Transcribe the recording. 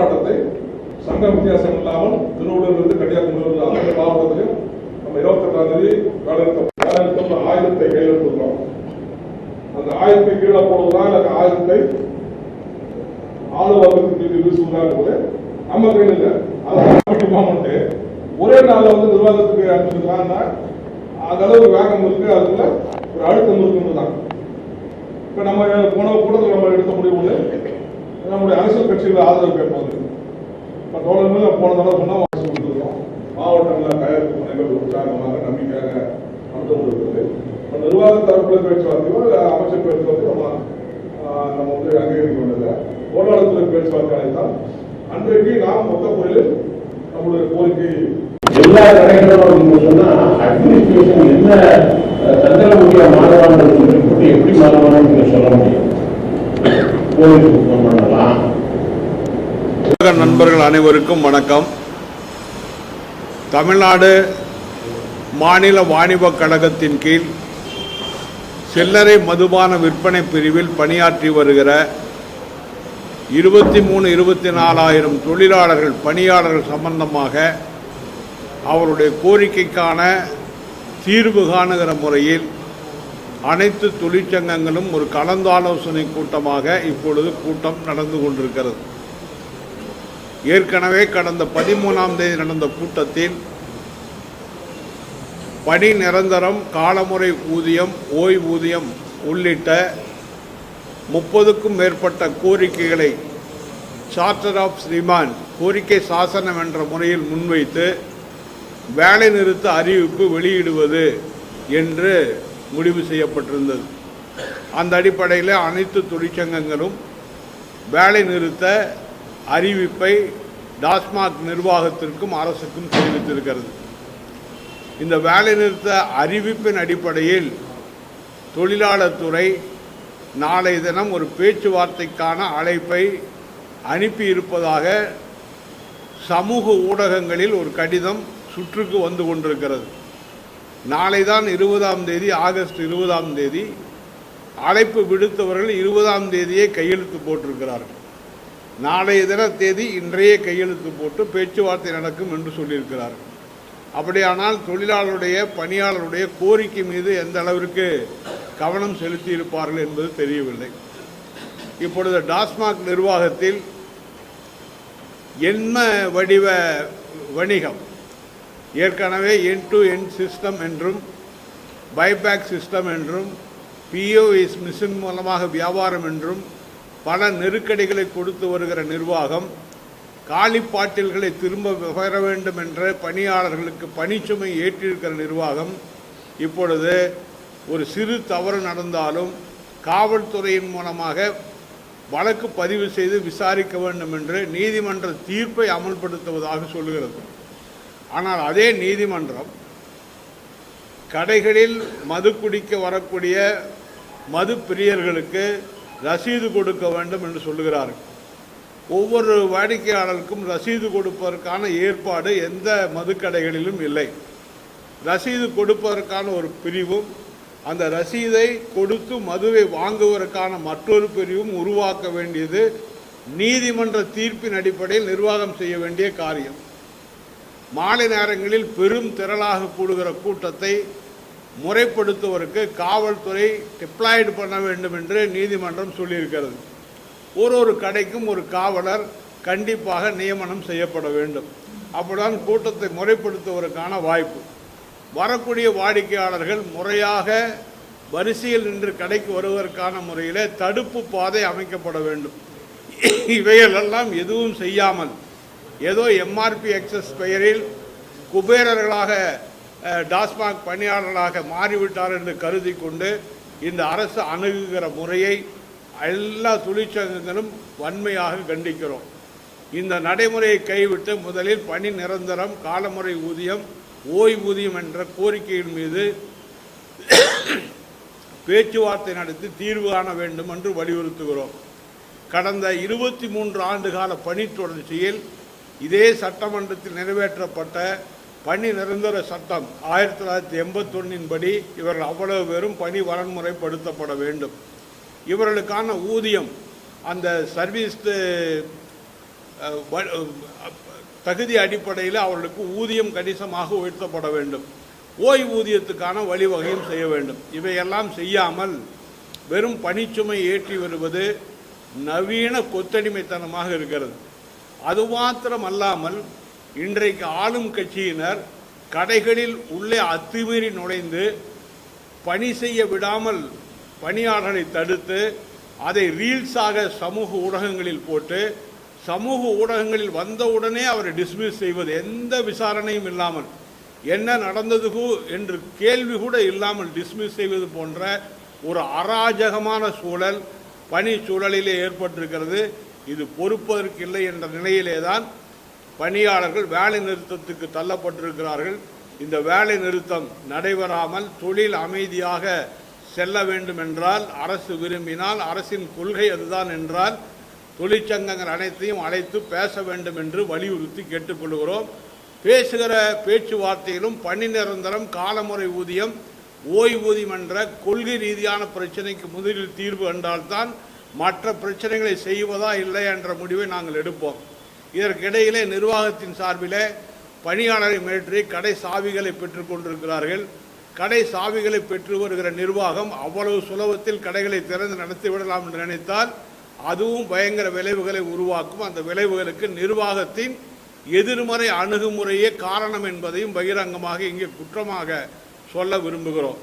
போராட்டத்தை சங்க வித்தியாசம் இல்லாமல் திருவள்ளூரிலிருந்து கன்னியாகுமரி அனைத்து மாவட்டத்திலும் நம்ம 28ஆம் தேதி வேலைநிறுத்தம் 1000 கையெழுத்துக்கிறோம். அந்த 1000 கீழே போடுவதா இல்ல 1000 ஆளுநருக்கு வீசுவதாக போது நம்ம கையில் இல்லை. அதை ஒரே நாளில் வந்து நிர்வாகத்துக்கு அனுப்பிச்சிருக்காங்கன்னா அந்த அளவுக்கு வேகம் இருக்கு, அதுக்குள்ள ஒரு அழுத்தம் இருக்குன்னு தான். இப்ப நம்ம போன கூட்டத்தில் நம்ம எடுத்த முடிவு நம்முடைய அரசியல் கட்சிகள் ஆதரவு கேட்பது. இப்ப தோழர்கள் போன தடவை சொன்னா கொடுத்துருக்கோம். மாவட்டங்களில் தயாரிப்பு முனைகள் உற்சாகமாக நம்பிக்கையாக நடத்த முடியாது. இப்போ நிர்வாக தரப்புல பேச்சுவார்த்தையோ அமைச்சர் பேச்சுவார்த்தையோ நம்ம வந்து அங்கீகரிக்க வேண்டியது. பொருளாதாரத்துறை பேச்சுவார்த்தை அழைத்தால் அன்றைக்கு நாம் மொத்த முறையில் நம்மளுடைய கோரிக்கை எல்லா கடைகளும் சொன்னா அட்மினிஸ்ட்ரேஷன் என்ன தந்திரமுடிய மாணவர்கள் போட்டு எப்படி மாணவர்கள் சொல்ல முடியும்? பண்ணலாம். நண்பர்கள் அனைவருக்கும் வணக்கம். தமிழ்நாடு மாநில வாணிப கழகத்தின் கீழ் சில்லறை மதுபான விற்பனை பிரிவில் பணியாற்றி வருகிற 23-24,000 தொழிலாளர்கள் பணியாளர்கள் சம்பந்தமாக அவருடைய கோரிக்கைக்கான தீர்வு காணுகிற முறையில் அனைத்து தொழிற்சங்கங்களும் ஒரு கலந்தாலோசனை கூட்டமாக இப்பொழுது கூட்டம் நடந்து கொண்டிருக்கிறது. ஏற்கனவே கடந்த 13ஆம் தேதி நடந்த கூட்டத்தில் பணி நிரந்தரம், காலமுறை ஊதியம், ஓய்வூதியம் உள்ளிட்ட 30க்கும் மேற்பட்ட கோரிக்கைகளை சார்ட்டர் ஆஃப் ரிமாண்ட் கோரிக்கை சாசனம் என்ற முறையில் முன்வைத்து வேலை நிறுத்த அறிவிப்பு வெளியிடுவது என்று முடிவு செய்யப்பட்டிருந்தது. அந்த அடிப்படையில் அனைத்து தொழிற்சங்கங்களும் வேலை நிறுத்த அறிவிப்பை டாஸ்மாக் நிர்வாகத்திற்கும் அரசுக்கும் தெரிவித்திருக்கிறது. இந்த வேலை நிறுத்த அறிவிப்பின் அடிப்படையில் தொழிலாளர் துறை நாளை தினம் ஒரு பேச்சுவார்த்தைக்கான அழைப்பை அனுப்பியிருப்பதாக சமூக ஊடகங்களில் ஒரு கடிதம் சுற்றுக்கு வந்து கொண்டிருக்கிறது. நாளை தான் 20ஆம் தேதி, ஆகஸ்ட் 20ஆம் தேதி அழைப்பு விடுத்தவர்கள் 20ஆம் தேதியே கையெழுத்து போட்டிருக்கிறார்கள். நாளைய தின தேதி இன்றைய கையெழுத்து போட்டு பேச்சுவார்த்தை நடக்கும் என்று சொல்லியிருக்கிறார்கள். அப்படியானால் தொழிலாளருடைய பணியாளருடைய கோரிக்கை மீது எந்த அளவிற்கு கவனம் செலுத்தியிருப்பார்கள் என்பது தெரியவில்லை. இப்பொழுது டாஸ்மாக் நிர்வாகத்தில் என்ன வடிவ வணிகம், ஏற்கனவே என் டு என் சிஸ்டம் என்றும் பைபேக் சிஸ்டம் என்றும் பிஓஎஸ் மிஷின் மூலமாக வியாபாரம் என்றும் பல நெருக்கடிகளை கொடுத்து வருகிற நிர்வாகம், காலிப்பாட்டில்களை திரும்ப பெற வேண்டும் என்ற பணியாளர்களுக்கு பணிச்சுமை ஏற்றிருக்கிற நிர்வாகம் இப்பொழுது ஒரு சிறு தவறு நடந்தாலும் காவல்துறையின் மூலமாக வழக்கு பதிவு செய்து விசாரிக்க வேண்டும் என்று நீதிமன்ற தீர்ப்பை அமல்படுத்துவதாக சொல்லுகிறது. ஆனால் அதே நீதிமன்றம் கடைகளில் மது குடிக்க வரக்கூடிய மது பிரியர்களுக்கு ரசீது கொடுக்க வேண்டும் என்று சொல்லுகிறார்கள். ஒவ்வொரு வாடிக்கையாளருக்கும் ரசீது கொடுப்பதற்கான ஏற்பாடு எந்த மதுக்கடைகளிலும் இல்லை. ரசீது கொடுப்பதற்கான ஒரு பிரிவும் அந்த ரசீதை கொடுத்து மதுவை வாங்குவதற்கான மற்றொரு பிரிவும் உருவாக்க வேண்டியது நீதிமன்ற தீர்ப்பின் அடிப்படையில் நிர்வாகம் செய்ய வேண்டிய காரியம். மாலை நேரங்களில் பெரும் திரளாக கூடுகிற கூட்டத்தை முறைப்படுத்துவதற்கு காவல்துறை டிப்ளாய்டு பண்ண வேண்டும் என்று நீதிமன்றம் சொல்லியிருக்கிறது. ஒரு கடைக்கும் ஒரு காவலர் கண்டிப்பாக நியமனம் செய்யப்பட வேண்டும். அப்படிதான் கூட்டத்தை முறைப்படுத்துவதற்கான வாய்ப்பு. வரக்கூடிய வாடிக்கையாளர்கள் முறையாக வரிசையில் நின்று கடைக்கு வருவதற்கான முறையில் தடுப்பு பாதை அமைக்கப்பட வேண்டும். இவைகளெல்லாம் எதுவும் செய்யாமல் ஏதோ எம்ஆர்பி எக்ஸஸ் பெயரில் குபேரர்களாக டாஸ்மாக் பணியாளர்களாக மாறிவிட்டார் என்று கருதி கொண்டு இந்த அரசு அணுகுகிற முறையை எல்லா தொழிற்சங்கங்களும் வன்மையாக கண்டிக்கிறோம். இந்த நடைமுறையை கைவிட்டு முதலில் பணி நிரந்தரம், காலமுறை ஊதியம், ஓய்வூதியம் என்ற கோரிக்கையின் மீது பேச்சுவார்த்தை நடத்தி தீர்வு காண வேண்டும் என்று வலியுறுத்துகிறோம். கடந்த 23 ஆண்டுகால பணி தொடர்ச்சியில் இதே சட்டமன்றத்தில் நிறைவேற்றப்பட்ட பணி நிரந்தர சட்டம் 1981 படி இவர்கள் அவ்வளவு பேரும் பணி வரன்முறைப்படுத்தப்பட வேண்டும். இவர்களுக்கான ஊதியம் அந்த சர்வீஸ் தகுதி அடிப்படையில் அவர்களுக்கு ஊதியம் கணிசமாக உயர்த்தப்பட வேண்டும். ஓய்வூதியத்துக்கான வழிவகையும் செய்ய வேண்டும். இவையெல்லாம் செய்யாமல் வெறும் பணிச்சுமை ஏற்றி வருவது நவீன கொத்தடிமைத்தனமாக இருக்கிறது. அது மாத்திரமல்லாமல் இன்றைக்கு ஆளும் கட்சியினர் கடைகளில் உள்ளே அத்துமீறி நுழைந்து பணி செய்ய விடாமல் பணியாளர்களை தடுத்து அதை ரீல்ஸாக சமூக ஊடகங்களில் போட்டு சமூக ஊடகங்களில் வந்தவுடனே அவரை டிஸ்மிஸ் செய்வது, எந்த விசாரணையும் இல்லாமல், என்ன நடந்தது என்று கேள்வி கூட இல்லாமல் டிஸ்மிஸ் செய்வது போன்ற ஒரு அராஜகமான சூழல் பணி சூழலிலே ஏற்பட்டிருக்கிறது. இது பொறுப்பதற்கில்லை என்ற நிலையிலே தான் பணியாளர்கள் வேலை நிறுத்தத்துக்கு தள்ளப்பட்டிருக்கிறார்கள். இந்த வேலை நிறுத்தம் நடைபெறாமல் தொழில் அமைதியாக செல்ல வேண்டும் என்றால், அரசு விரும்பினால், அரசின் கொள்கை அதுதான் என்றால், தொழிற்சங்கங்கள் அனைத்தையும் அழைத்து பேச வேண்டும் என்று வலியுறுத்தி கேட்டுக்கொள்கிறோம். பேசுகிற பேச்சுவார்த்தையிலும் பணி நிரந்தரம், காலமுறை ஊதியம், ஓய்வூதியம் என்ற கொள்கை ரீதியான பிரச்சனைக்கு முதலில் தீர்வு கண்டால்தான் மற்ற பிரச்சனைகளை செய்வதா இல்லை என்ற முடிவை நாங்கள் எடுப்போம். இதற்கிடையிலே நிர்வாகத்தின் சார்பிலே பணியாளரை மிரட்டி கடை சாவிகளை பெற்றுக் கொண்டிருக்கிறார்கள். கடை சாவிகளை பெற்று வருகிற நிர்வாகம் அவ்வளவு சுலபத்தில் கடைகளை திறந்து நடத்திவிடலாம் என்று நினைத்தால் அதுவும் பயங்கர விளைவுகளை உருவாக்கும். அந்த விளைவுகளுக்கு நிர்வாகத்தின் எதிர்மறை அணுகுமுறையே காரணம் என்பதையும் பகிரங்கமாக இங்கே குற்றமாக சொல்ல விரும்புகிறோம்.